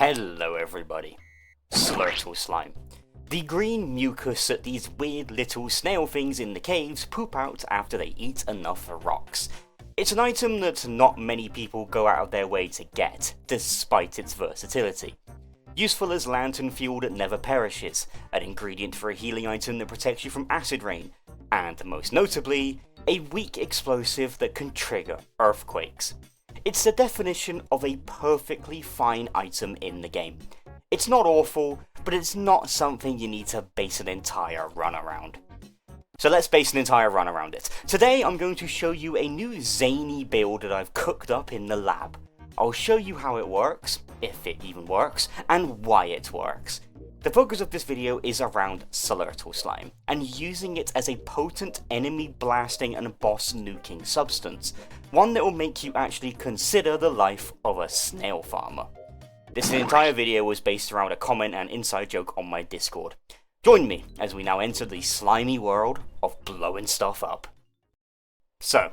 Hello everybody, SLURTLE SLIME. The green mucus that these weird little snail things in the caves poop out after they eat enough rocks. It's an item that not many people go out of their way to get, despite its versatility. Useful as lantern fuel that never perishes, an ingredient for a healing item that protects you from acid rain, and most notably, a weak explosive that can trigger earthquakes. It's the definition of a perfectly fine item in the game. It's not awful, but it's not something you need to base an entire run around. So let's base an entire run around it. Today I'm going to show you a new zany build that I've cooked up in the lab. I'll show you how it works, if it even works, and why it works. The focus of this video is around SLURTLE Slime, and using it as a potent enemy blasting and boss nuking substance, one that will make you actually consider the life of a snail farmer. This entire video was based around a comment and inside joke on my Discord. Join me as we now enter the slimy world of blowing stuff up. So,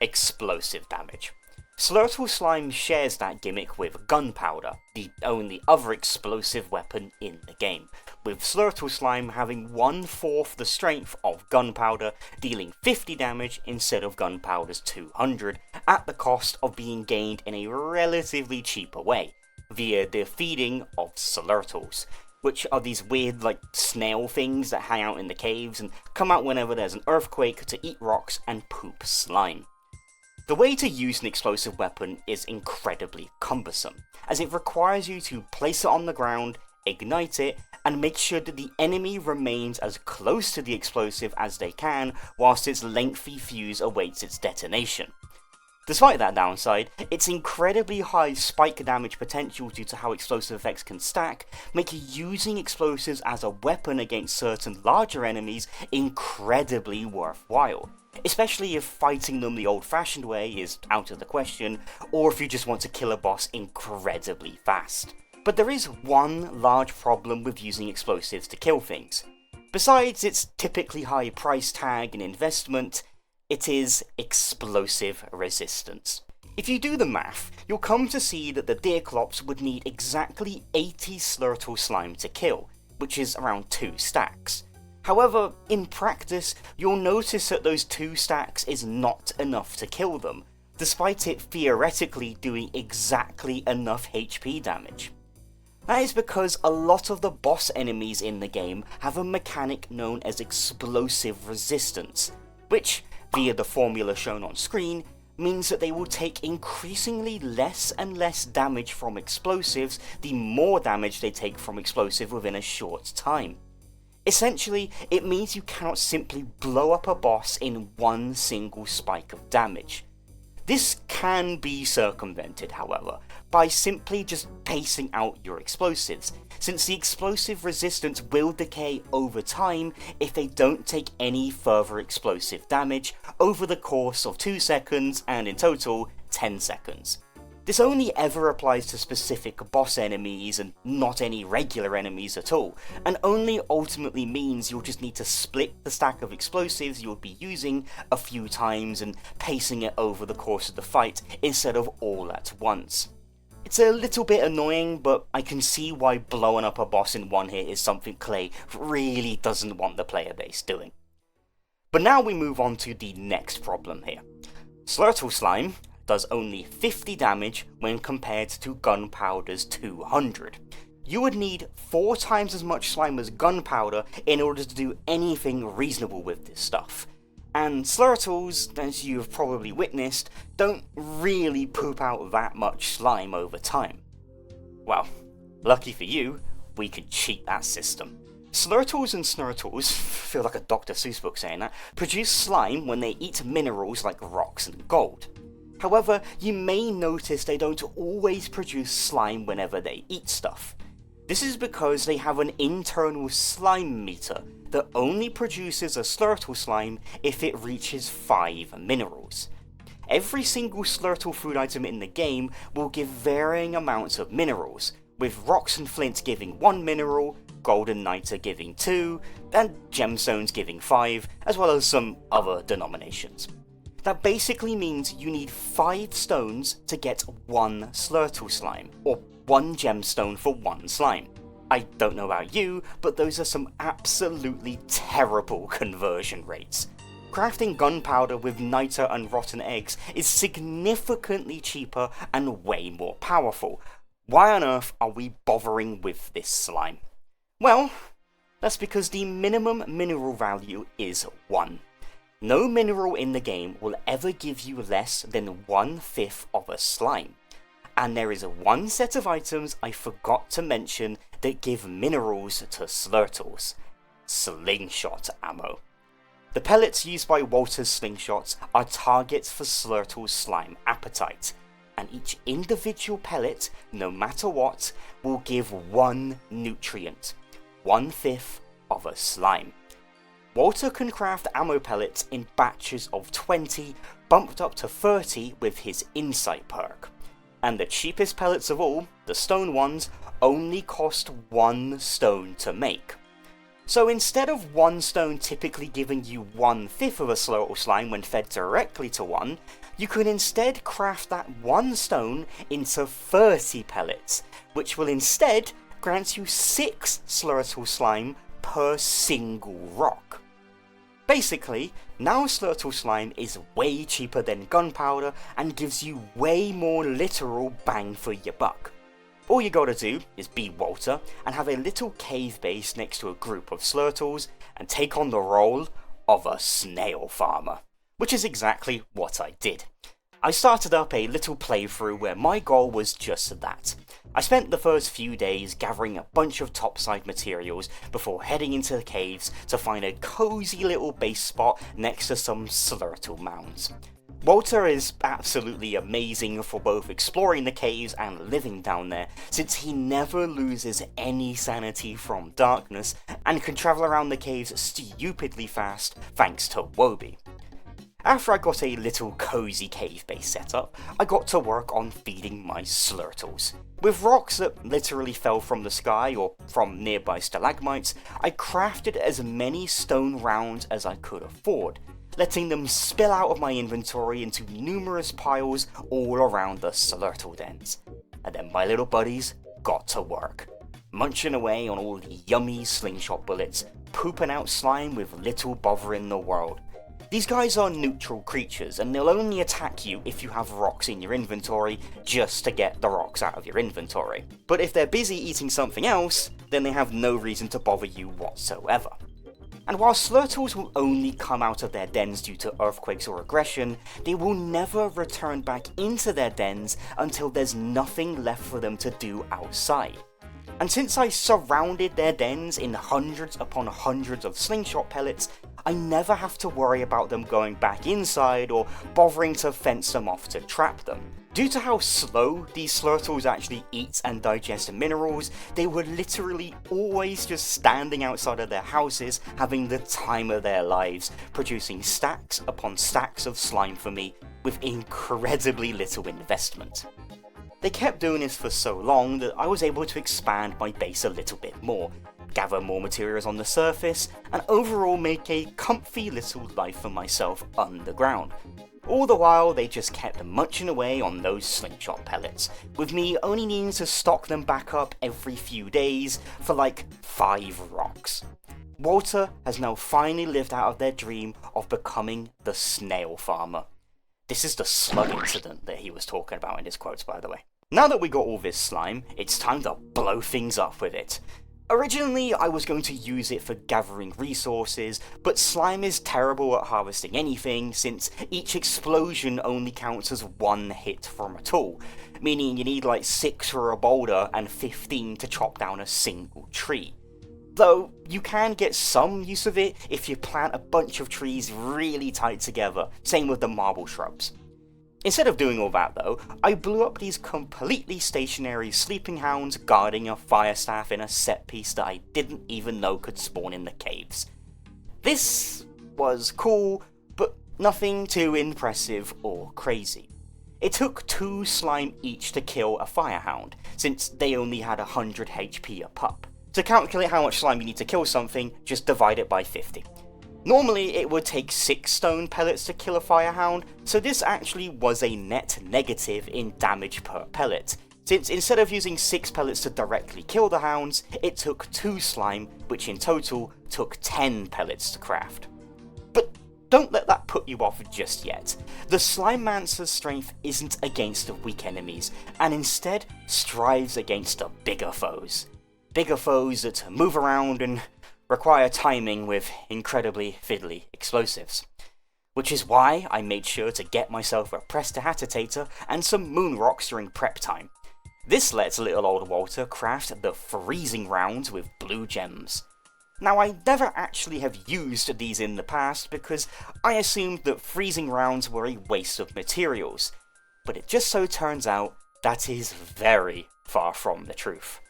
explosive damage. SLURTLE Slime shares that gimmick with gunpowder, the only other explosive weapon in the game, with SLURTLE Slime having 1/4 the strength of gunpowder, dealing 50 damage instead of gunpowder's 200, at the cost of being gained in a relatively cheaper way, via the feeding of slurtles, which are these weird snail things that hang out in the caves and come out whenever there's an earthquake to eat rocks and poop slime. The way to use an explosive weapon is incredibly cumbersome, as it requires you to place it on the ground, ignite it, and make sure that the enemy remains as close to the explosive as they can whilst its lengthy fuse awaits its detonation. Despite that downside, its incredibly high spike damage potential due to how explosive effects can stack make using explosives as a weapon against certain larger enemies incredibly worthwhile. Especially if fighting them the old-fashioned way is out of the question, or if you just want to kill a boss incredibly fast. But there is one large problem with using explosives to kill things. Besides its typically high price tag and investment, it is explosive resistance. If you do the math, you'll come to see that the Deerclops would need exactly 80 SLURTLE Slime to kill, which is around 2 stacks. However, in practice, you'll notice that those 2 stacks is not enough to kill them, despite it theoretically doing exactly enough HP damage. That is because a lot of the boss enemies in the game have a mechanic known as explosive resistance, which, via the formula shown on screen, means that they will take increasingly less and less damage from explosives the more damage they take from explosive within a short time. Essentially, it means you cannot simply blow up a boss in one single spike of damage. This can be circumvented, however, by simply just pacing out your explosives, since the explosive resistance will decay over time if they don't take any further explosive damage over the course of 2 seconds and in total 10 seconds. This only ever applies to specific boss enemies and not any regular enemies at all, and only ultimately means you'll just need to split the stack of explosives you'll be using a few times and pacing it over the course of the fight instead of all at once. It's a little bit annoying, but I can see why blowing up a boss in one hit is something Clay really doesn't want the player base doing. But now we move on to the next problem here. SLURTLE Slime does only 50 damage when compared to gunpowder's 200. You would need 4 times as much slime as gunpowder in order to do anything reasonable with this stuff. And slurtles, as you have probably witnessed, don't really poop out that much slime over time. Well, lucky for you, we can cheat that system. Slurtles and snurtles, feel like a Dr. Seuss book saying that, produce slime when they eat minerals like rocks and gold. However, you may notice they don't always produce slime whenever they eat stuff. This is because they have an internal slime meter that only produces a SLURTLE Slime if it reaches 5 minerals. Every single SLURTLE food item in the game will give varying amounts of minerals, with rocks and flint giving 1 mineral, gold and niter giving 2, and gemstones giving 5, as well as some other denominations. That basically means you need 5 stones to get 1 SLURTLE Slime, or 1 gemstone for 1 slime. I don't know about you, but those are some absolutely terrible conversion rates. Crafting gunpowder with niter and rotten eggs is significantly cheaper and way more powerful. Why on earth are we bothering with this slime? Well, that's because the minimum mineral value is 1. No mineral in the game will ever give you less than 1/5 of a slime. And there is one set of items I forgot to mention that give minerals to slurtles. Slingshot ammo. The pellets used by Walter's slingshots are targets for Slurtle's slime appetite, and each individual pellet, no matter what, will give 1 nutrient, 1/5 of a slime. Walter can craft ammo pellets in batches of 20, bumped up to 30 with his insight perk. And the cheapest pellets of all, the stone ones, only cost 1 stone to make. So instead of 1 stone typically giving you 1/5 of a Slurtle slime when fed directly to one, you can instead craft that 1 stone into 30 pellets, which will instead grant you 6 Slurtle slime per single rock. Basically, now Slurtle slime is way cheaper than gunpowder and gives you way more literal bang for your buck. All you gotta do is be Walter and have a little cave base next to a group of Slurtles and take on the role of a snail farmer, which is exactly what I did. I started up a little playthrough where my goal was just that. I spent the first few days gathering a bunch of topside materials before heading into the caves to find a cozy little base spot next to some Slurtle mounds. Walter is absolutely amazing for both exploring the caves and living down there, since he never loses any sanity from darkness and can travel around the caves stupidly fast thanks to Wobie. After I got a little cozy cave base set up, I got to work on feeding my Slurtles. With rocks that literally fell from the sky or from nearby stalagmites, I crafted as many stone rounds as I could afford, letting them spill out of my inventory into numerous piles all around the Slurtle dens. And then my little buddies got to work, munching away on all the yummy slingshot bullets, pooping out slime with little bother in the world. These guys are neutral creatures, and they'll only attack you if you have rocks in your inventory just to get the rocks out of your inventory. But if they're busy eating something else, then they have no reason to bother you whatsoever. And while Slurtles will only come out of their dens due to earthquakes or aggression, they will never return back into their dens until there's nothing left for them to do outside. And since I surrounded their dens in hundreds upon hundreds of slingshot pellets, I never have to worry about them going back inside or bothering to fence them off to trap them. Due to how slow these Slurtles actually eat and digest minerals, they were literally always just standing outside of their houses having the time of their lives, producing stacks upon stacks of slime for me with incredibly little investment. They kept doing this for so long that I was able to expand my base a little bit more, gather more materials on the surface, and overall make a comfy little life for myself underground. All the while they just kept munching away on those slingshot pellets, with me only needing to stock them back up every few days for like 5 rocks. Walter has now finally lived out of their dream of becoming the snail farmer. This is the slug incident that he was talking about in his quotes, by the way. Now that we got all this slime, it's time to blow things up with it. Originally, I was going to use it for gathering resources, but slime is terrible at harvesting anything since each explosion only counts as 1 hit from a tool, meaning you need like 6 for a boulder and 15 to chop down a single tree. Though, you can get some use of it if you plant a bunch of trees really tight together, same with the marble shrubs. Instead of doing all that though, I blew up these completely stationary sleeping hounds guarding a fire staff in a set piece that I didn't even know could spawn in the caves. This was cool, but nothing too impressive or crazy. It took 2 slime each to kill a firehound, since they only had 100 HP a pup. To calculate how much slime you need to kill something, just divide it by 50. Normally it would take 6 stone pellets to kill a firehound, so this actually was a net negative in damage per pellet, since instead of using 6 pellets to directly kill the hounds, it took 2 slime, which in total took 10 pellets to craft. But don't let that put you off just yet. The Slimemancer's strength isn't against the weak enemies, and instead strives against the bigger foes. Bigger foes that move around and require timing with incredibly fiddly explosives. Which is why I made sure to get myself a Prestidigitator and some moon rocks during prep time. This lets little old Walter craft the freezing rounds with blue gems. Now, I never actually have used these in the past because I assumed that freezing rounds were a waste of materials, but it just so turns out that is very far from the truth.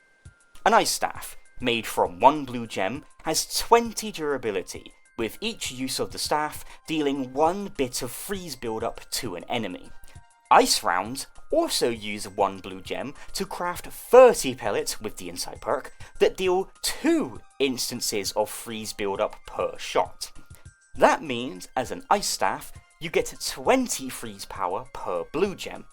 An ice staff, made from 1 blue gem, has 20 durability, with each use of the staff dealing 1 bit of freeze build-up to an enemy. Ice rounds also use 1 blue gem to craft 30 pellets with the inside perk that deal 2 instances of freeze build-up per shot. That means, as an ice staff, you get 20 freeze power per blue gem,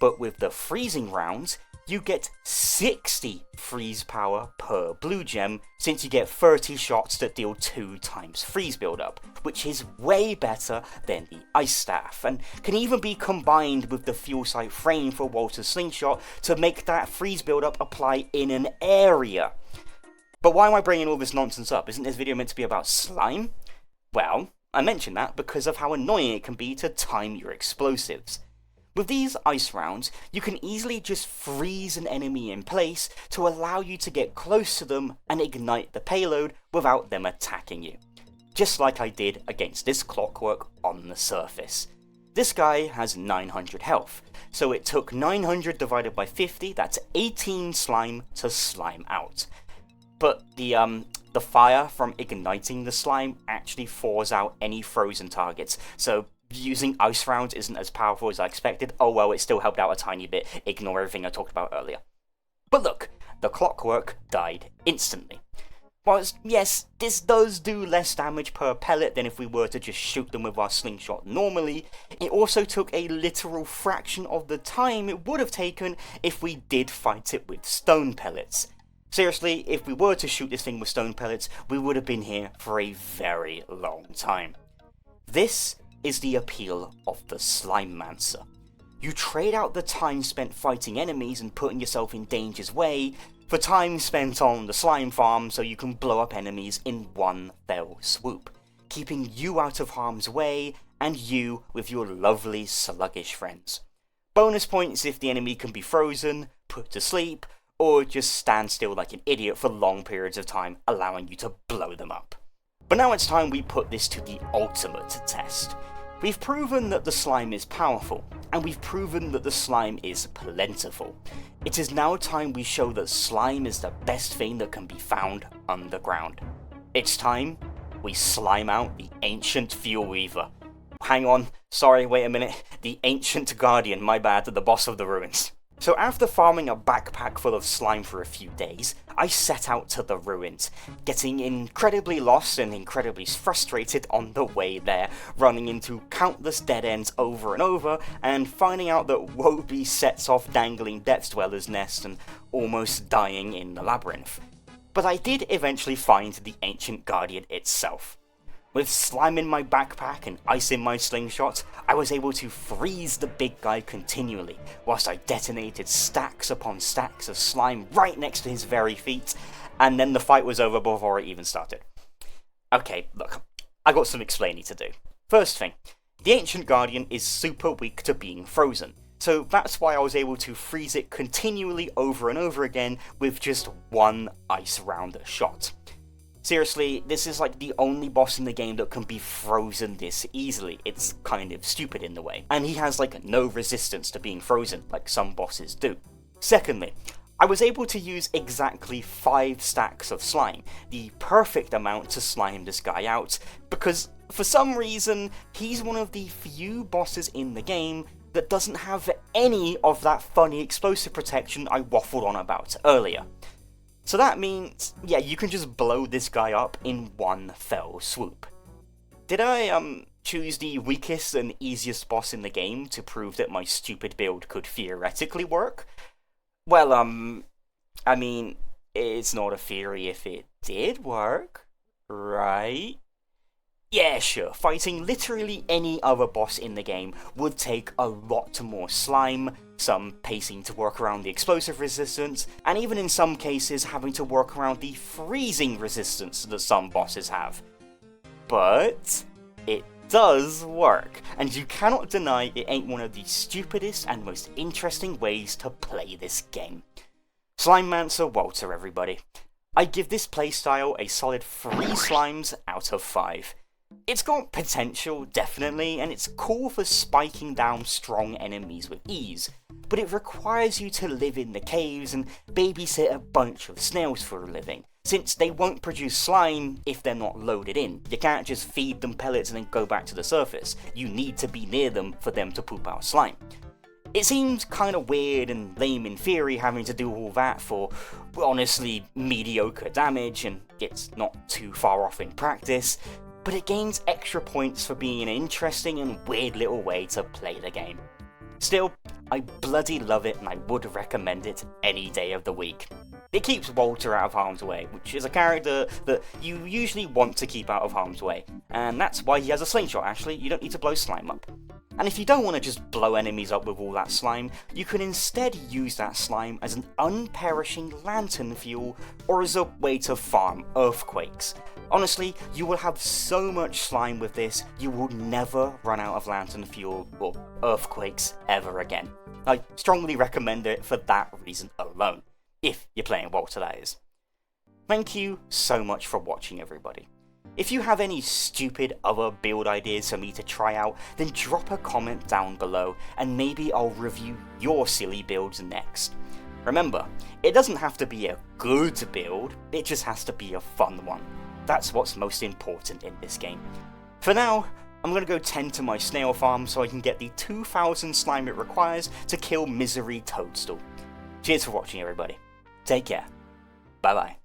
but with the freezing rounds, you get 60 freeze power per blue gem, since you get 30 shots that deal 2 times freeze build-up, which is way better than the ice staff, and can even be combined with the fuel sight frame for Walter's slingshot to make that freeze build-up apply in an area. But why am I bringing all this nonsense up? Isn't this video meant to be about slime? Well, I mention that because of how annoying it can be to time your explosives. With these ice rounds, you can easily just freeze an enemy in place to allow you to get close to them and ignite the payload without them attacking you. Just like I did against this clockwork on the surface. This guy has 900 health, so it took 900 divided by 50, that's 18 slime to slime out. But the fire from igniting the slime actually thaws out any frozen targets, so using ice rounds isn't as powerful as I expected. Oh well, it still helped out a tiny bit, ignore everything I talked about earlier. But look, the clockwork died instantly. Whilst, yes, this does do less damage per pellet than if we were to just shoot them with our slingshot normally, it also took a literal fraction of the time it would have taken if we did fight it with stone pellets. Seriously, if we were to shoot this thing with stone pellets, we would have been here for a very long time. This is the appeal of the Slimemancer. You trade out the time spent fighting enemies and putting yourself in danger's way for time spent on the slime farm so you can blow up enemies in one fell swoop, keeping you out of harm's way and you with your lovely sluggish friends. Bonus points if the enemy can be frozen, put to sleep, or just stand still like an idiot for long periods of time, allowing you to blow them up. But now it's time we put this to the ultimate test. We've proven that the slime is powerful, and we've proven that the slime is plentiful. It is now time we show that slime is the best thing that can be found underground. It's time we slime out the ancient fuel weaver. Hang on, sorry, wait a minute. The ancient guardian, my bad, the boss of the ruins. So after farming a backpack full of slime for a few days, I set out to the ruins, getting incredibly lost and incredibly frustrated on the way there, running into countless dead ends over and over, and finding out that Woby sets off dangling Depth Dweller's nest and almost dying in the labyrinth. But I did eventually find the Ancient Guardian itself. With slime in my backpack and ice in my slingshot, I was able to freeze the big guy continually, whilst I detonated stacks upon stacks of slime right next to his very feet, and then the fight was over before it even started. Okay, look, I got some explaining to do. First thing, the Ancient Guardian is super weak to being frozen, so that's why I was able to freeze it continually over and over again with just one ice round shot. Seriously, this is like the only boss in the game that can be frozen this easily. It's kind of stupid in the way. And he has like no resistance to being frozen, like some bosses do. Secondly, I was able to use exactly 5 stacks of slime, the perfect amount to slime this guy out, because for some reason, he's one of the few bosses in the game that doesn't have any of that funny explosive protection I waffled on about earlier. So that means, yeah, you can just blow this guy up in one fell swoop. Did I, choose the weakest and easiest boss in the game to prove that my stupid build could theoretically work? Well, I mean, it's not a theory if it did work, right? Yeah, sure, fighting literally any other boss in the game would take a lot more slime, some pacing to work around the explosive resistance, and even in some cases having to work around the freezing resistance that some bosses have. But it does work, and you cannot deny it ain't one of the stupidest and most interesting ways to play this game. Slimemancer Walter, everybody. I give this playstyle a solid 3 slimes out of 5. It's got potential, definitely, and it's cool for spiking down strong enemies with ease, but it requires you to live in the caves and babysit a bunch of snails for a living, since they won't produce slime if they're not loaded in. You can't just feed them pellets and then go back to the surface. You need to be near them for them to poop out slime. It seems kinda weird and lame in theory having to do all that for, honestly, mediocre damage, and it's not too far off in practice, but it gains extra points for being an interesting and weird little way to play the game. Still, I bloody love it and I would recommend it any day of the week. It keeps Walter out of harm's way, which is a character that you usually want to keep out of harm's way, and that's why he has a slingshot actually, you don't need to blow slime up. And if you don't want to just blow enemies up with all that slime, you can instead use that slime as an unperishing lantern fuel or as a way to farm earthquakes. Honestly, you will have so much slime with this, you will never run out of lantern fuel or earthquakes ever again. I strongly recommend it for that reason alone, if you're playing Walter, that is. Thank you so much for watching, everybody. If you have any stupid other build ideas for me to try out, then drop a comment down below and maybe I'll review your silly builds next. Remember, it doesn't have to be a good build, it just has to be a fun one. That's what's most important in this game. For now, I'm going to go tend to my snail farm so I can get the 2000 slime it requires to kill Misery Toadstool. Cheers for watching, everybody. Take care. Bye bye.